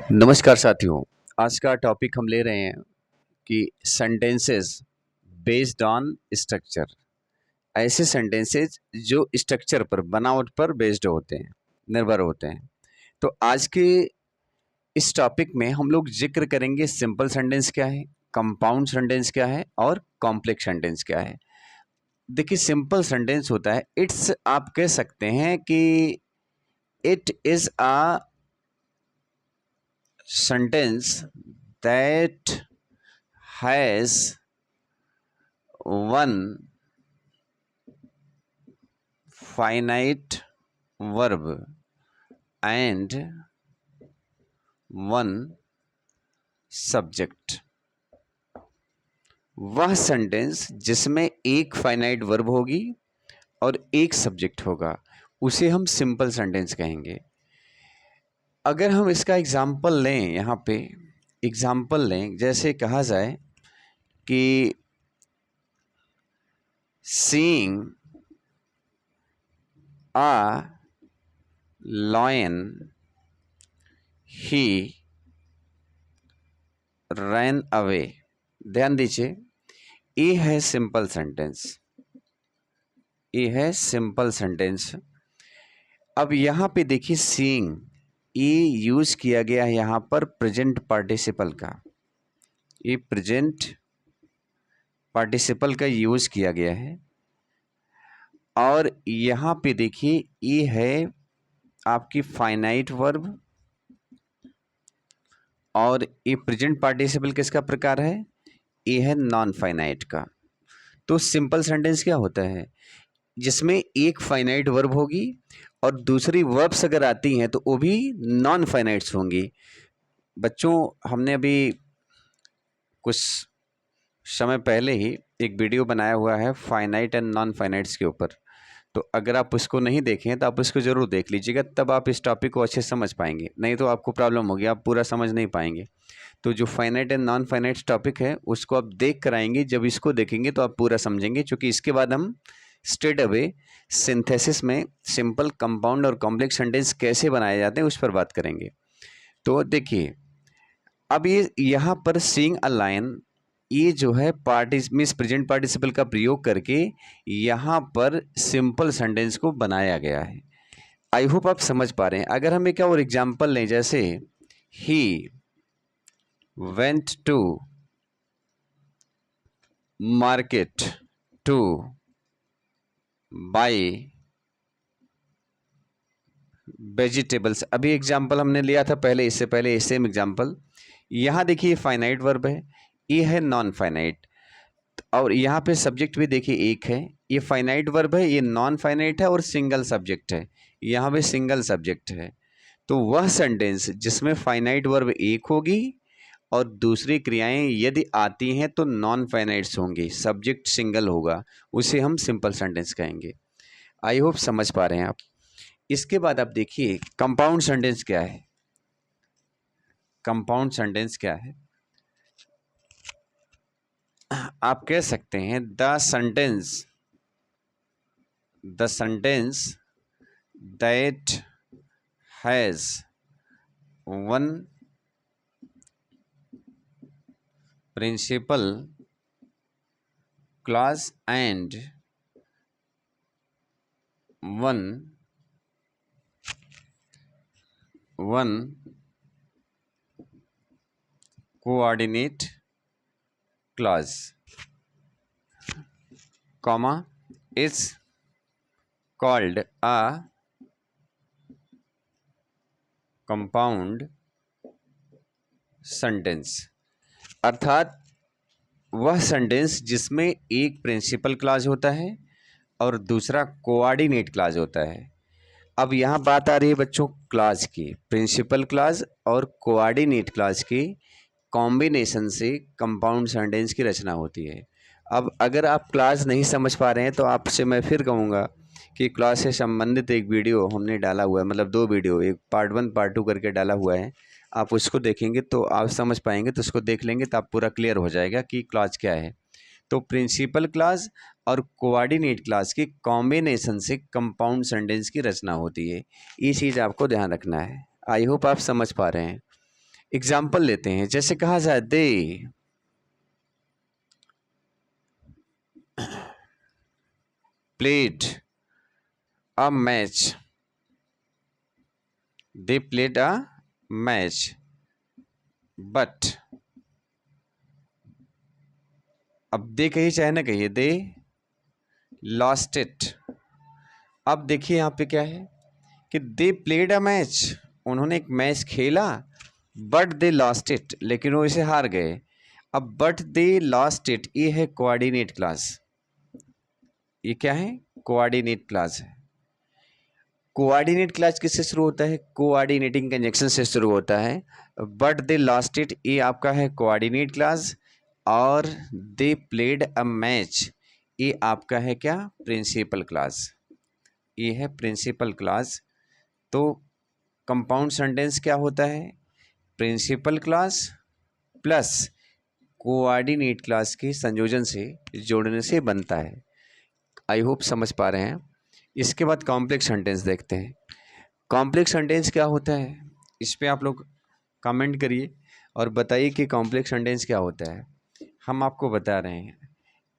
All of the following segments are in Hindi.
नमस्कार साथियों। आज का टॉपिक हम ले रहे हैं कि सेंटेंसेस बेस्ड ऑन स्ट्रक्चर। ऐसे सेंटेंसेस जो स्ट्रक्चर पर, बनावट पर बेस्ड होते हैं, निर्भर होते हैं। तो आज के इस टॉपिक में हम लोग जिक्र करेंगे सिंपल सेंटेंस क्या है, कंपाउंड सेंटेंस क्या है और कॉम्प्लेक्स सेंटेंस क्या है। देखिए, सिंपल सेंटेंस होता है, इट्स, आप कह सकते हैं कि it is a sentence that has one finite verb and one subject। वह सेंटेंस जिसमें एक फाइनाइट वर्ब होगी और एक सब्जेक्ट होगा, उसे हम सिंपल सेंटेंस कहेंगे। अगर हम इसका एग्जाम्पल लें, यहाँ पे एग्जाम्पल लें, जैसे कहा जाए कि seeing a lion he ran away। ध्यान दीजिए, ये है सिंपल सेंटेंस, ये है सिंपल सेंटेंस। अब यहाँ पे देखिए, सीइंग, ये यूज किया गया है यहाँ पर प्रेजेंट पार्टिसिपल का, ये प्रेजेंट पार्टिसिपल का यूज किया गया है। और यहाँ पे देखिए, ये है आपकी फाइनाइट वर्ब और ये प्रेजेंट पार्टिसिपल किसका प्रकार है, ये है नॉन फाइनाइट का। तो सिंपल सेंटेंस क्या होता है, जिसमें एक फाइनाइट वर्ब होगी और दूसरी वर्ब्स अगर आती हैं तो वो भी नॉन फाइनाइट्स होंगी। बच्चों, हमने अभी कुछ समय पहले ही एक वीडियो बनाया हुआ है फाइनाइट एंड नॉन फाइनाइट्स के ऊपर, तो अगर आप उसको नहीं देखें तो आप उसको ज़रूर देख लीजिएगा, तब आप इस टॉपिक को अच्छे से समझ पाएंगे। नहीं तो आपको प्रॉब्लम होगी, आप पूरा समझ नहीं पाएंगे। तो जो finite and non finite topic है उसको आप देख कर आएंगे, जब इसको देखेंगे तो आप पूरा समझेंगे, क्योंकि इसके बाद हम स्ट्रेट अवे सिंथेसिस में सिंपल, कंपाउंड और कॉम्प्लेक्स सेंटेंस कैसे बनाए जाते हैं उस पर बात करेंगे। तो देखिए, अब ये यहाँ पर सीइंग अ लायन, ये जो है मीन्स प्रेजेंट पार्टिसिपल का प्रयोग करके यहाँ पर सिंपल सेंटेंस को बनाया गया है। आई होप आप समझ पा रहे हैं। अगर हम एक और एग्जांपल लें, जैसे ही went to market to buy vegetables. अभी एग्जांपल हमने लिया था पहले, इससे पहले सेम एग्जांपल। यहाँ देखिए, फाइनाइट वर्ब है, ये है नॉन फाइनाइट, और यहाँ पे सब्जेक्ट भी देखिए एक है। ये फाइनाइट वर्ब है, ये नॉन फाइनाइट है और सिंगल सब्जेक्ट है, यहाँ पे सिंगल सब्जेक्ट है। तो वह सेंटेंस जिसमें फाइनाइट वर्ब एक होगी और दूसरी क्रियाएं यदि आती हैं तो नॉन फाइनाइट्स होंगी, सब्जेक्ट सिंगल होगा, उसे हम सिंपल सेंटेंस कहेंगे। आई होप समझ पा रहे हैं आप। इसके बाद आप देखिए, कंपाउंड सेंटेंस क्या है। कंपाउंड सेंटेंस क्या है, आप कह सकते हैं the sentence that has one principal clause and one coordinate clause, comma, is called a compound sentence। अर्थात वह सेंटेंस जिसमें एक प्रिंसिपल क्लॉज होता है और दूसरा कोऑर्डिनेट क्लॉज होता है। अब यहाँ बात आ रही है बच्चों क्लॉज की, प्रिंसिपल क्लॉज और कोऑर्डिनेट क्लॉज की कॉम्बिनेशन से कंपाउंड सेंटेंस की रचना होती है। अब अगर आप क्लॉज नहीं समझ पा रहे हैं तो आपसे मैं फिर कहूँगा कि क्लॉज से संबंधित एक वीडियो हमने डाला हुआ है, मतलब 2 वीडियो, एक पार्ट 1 पार्ट 2 करके डाला हुआ है। आप उसको देखेंगे तो आप समझ पाएंगे, तो उसको देख लेंगे तो आप पूरा क्लियर हो जाएगा कि क्लॉज क्या है। तो प्रिंसिपल क्लॉज और कोऑर्डिनेट क्लॉज की कॉम्बिनेशन से कंपाउंड सेंटेंस की रचना होती है। ये चीज़ आपको ध्यान रखना है। आई होप आप समझ पा रहे हैं। एग्जाम्पल लेते हैं, जैसे कहा जाए they played a match, they played a match but, अब दे कहिए चाहे ना कहिए, दे लॉस्ट इट। अब देखिए यहाँ पे क्या है कि दे प्लेड अ मैच, उन्होंने एक मैच खेला, बट दे लॉस्ट इट, लेकिन वो इसे हार गए। अब बट दे लॉस्ट इट, ये है कोऑर्डिनेट क्लास। ये क्या है? कोऑर्डिनेट क्लास है। कोऑर्डिनेट क्लास किससे शुरू होता है? कोऑर्डिनेटिंग कंजंक्शन से शुरू होता है। बट दे लॉस्ट इट, ये आपका है कोऑर्डिनेट क्लास, और दे प्लेड अ मैच, ये आपका है क्या? Principal class. ये है प्रिंसिपल क्लास। तो कंपाउंड सेंटेंस क्या होता है? Principal class plus coordinate class के संयोजन से, जोड़ने से बनता है। आई होप समझ पा रहे हैं। इसके बाद कॉम्प्लेक्स सेंटेंस देखते हैं। कॉम्प्लेक्स सेंटेंस क्या होता है? इस पे आप लोग कमेंट करिए और बताइए कि कॉम्प्लेक्स सेंटेंस क्या होता है। हम आपको बता रहे हैं।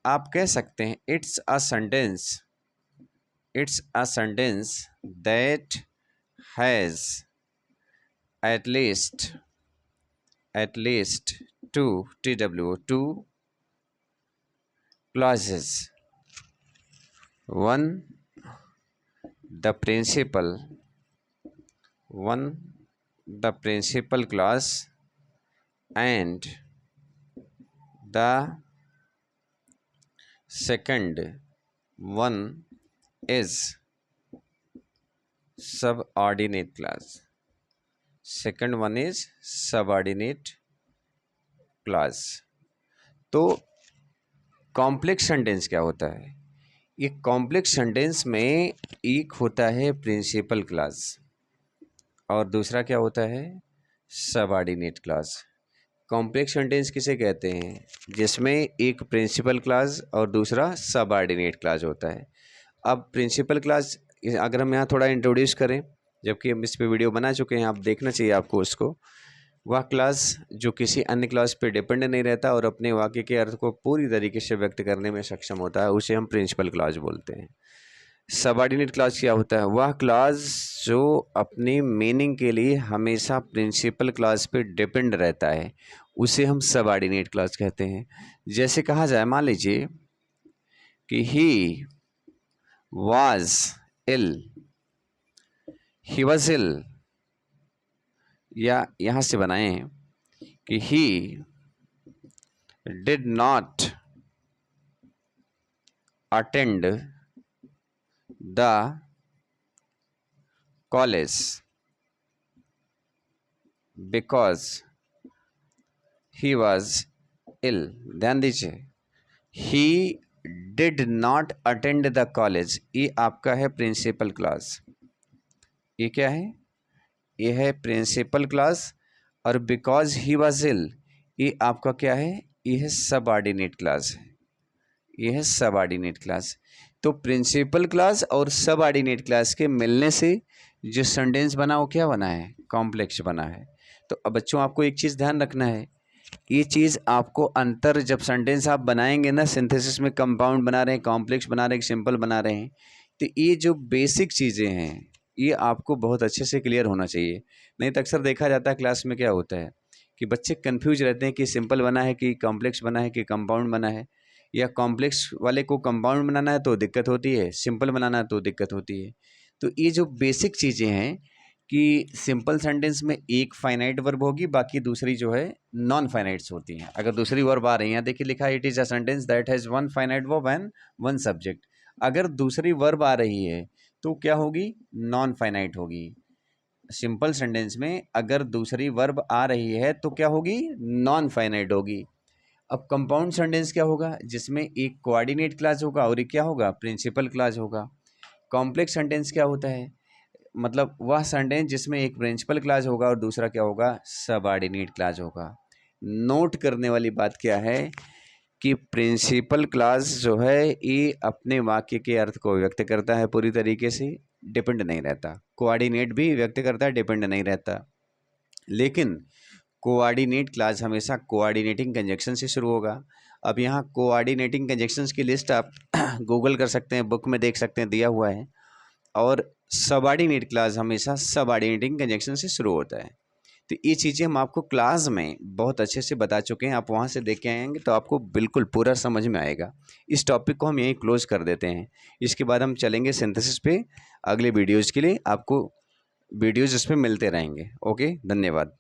आप कह सकते हैं it's a sentence, it's a sentence that has at least two clauses. One, the principal, one, the principal clause, and the second one is subordinate clause. Second one is subordinate clause. तो कॉम्प्लेक्स सेंटेंस क्या होता है? ये कॉम्प्लेक्स सेंटेंस में एक होता है प्रिंसिपल क्लास और दूसरा क्या होता है? Subordinate class. कॉम्प्लेक्स सेंटेंस किसे कहते हैं? जिसमें एक प्रिंसिपल क्लास और दूसरा सबऑर्डिनेट क्लास होता है। अब प्रिंसिपल क्लास अगर हम यहाँ थोड़ा इंट्रोड्यूस करें, जबकि हम इस पे वीडियो बना चुके हैं, आप देखना चाहिए आपको उसको। वह क्लास जो किसी अन्य क्लास पे डिपेंड नहीं रहता और अपने वाक्य के अर्थ को पूरी तरीके से व्यक्त करने में सक्षम होता है, उसे हम प्रिंसिपल क्लास बोलते हैं। सबऑर्डिनेट क्लास क्या होता है? वह क्लास जो अपनी मीनिंग के लिए हमेशा प्रिंसिपल क्लास पे डिपेंड रहता है, उसे हम सबऑर्डिनेट क्लास कहते हैं। जैसे कहा जाए, मान लीजिए कि he was ill, he was ill, या यहाँ से बनाएं कि he did not attend the college because he was ill. ध्यान दीजिए, he did not attend the college, ये आपका है प्रिंसिपल क्लास। ये क्या है? ये है प्रिंसिपल क्लास। और बिकॉज ही वॉज इल, ये आपका क्या है? ये है सबऑर्डिनेट क्लास है। ये है सबऑर्डिनेट क्लास। तो प्रिंसिपल क्लास और सबऑर्डिनेट क्लास के मिलने से जो सेंटेंस बना वो क्या बना है? कॉम्प्लेक्स बना है। तो अब बच्चों आपको एक चीज़ ध्यान रखना है, ये चीज़ आपको अंतर, जब सेंटेंस आप बनाएंगे ना, सिंथेसिस में कंपाउंड बना रहे हैं, कॉम्प्लेक्स बना रहे हैं, सिंपल बना रहे हैं, तो ये जो बेसिक चीज़ें हैं ये आपको बहुत अच्छे से क्लियर होना चाहिए। नहीं तो अक्सर देखा जाता है क्लास में क्या होता है कि बच्चे कन्फ्यूज रहते हैं कि सिंपल बना है कि कॉम्प्लेक्स बना है कि कंपाउंड बना है, या कॉम्प्लेक्स वाले को कंपाउंड बनाना है तो दिक्कत होती है, सिंपल बनाना है तो दिक्कत होती है। तो ये जो बेसिक चीज़ें हैं कि सिंपल सेंटेंस में एक फाइनाइट वर्ब होगी, बाकी दूसरी जो है नॉन फाइनाइट्स होती हैं। अगर दूसरी वर्ब आ रही है, देखिए लिखा है it is a sentence that has one finite verb and one subject. अगर दूसरी वर्ब आ रही है तो क्या होगी? नॉन फाइनाइट होगी। सिंपल सेंटेंस में अगर दूसरी वर्ब आ रही है तो क्या होगी? नॉन फाइनाइट होगी। अब कंपाउंड सेंटेंस क्या होगा? जिसमें एक कोऑर्डिनेट क्लास होगा और एक क्या होगा? प्रिंसिपल क्लास होगा। कॉम्प्लेक्स सेंटेंस क्या होता है? मतलब वह सेंटेंस जिसमें एक प्रिंसिपल क्लास होगा और दूसरा क्या होगा? सबऑर्डिनेट क्लास होगा। नोट करने वाली बात क्या है कि प्रिंसिपल क्लास जो है ये अपने वाक्य के अर्थ को व्यक्त करता है पूरी तरीके से, डिपेंड नहीं रहता। कोऑर्डिनेट भी व्यक्त करता है, डिपेंड नहीं रहता। लेकिन कोऑर्डिनेट क्लास हमेशा कोऑर्डिनेटिंग कंजक्शन से शुरू होगा। अब यहाँ कोऑर्डिनेटिंग कंजक्शंस की लिस्ट आप गूगल कर सकते हैं, बुक में देख सकते हैं, दिया हुआ है। और सबऑर्डिनेट क्लास हमेशा सबऑर्डिनेटिंग कंजक्शन से शुरू होता है। तो ये चीज़ें हम आपको क्लास में बहुत अच्छे से बता चुके हैं, आप वहाँ से देख के आएंगे तो आपको बिल्कुल पूरा समझ में आएगा। इस टॉपिक को हम यहीं क्लोज कर देते हैं। इसके बाद हम चलेंगे सिंथेसिस पे। अगले वीडियोज़ के लिए आपको वीडियोज़ इस पर मिलते रहेंगे। ओके, धन्यवाद।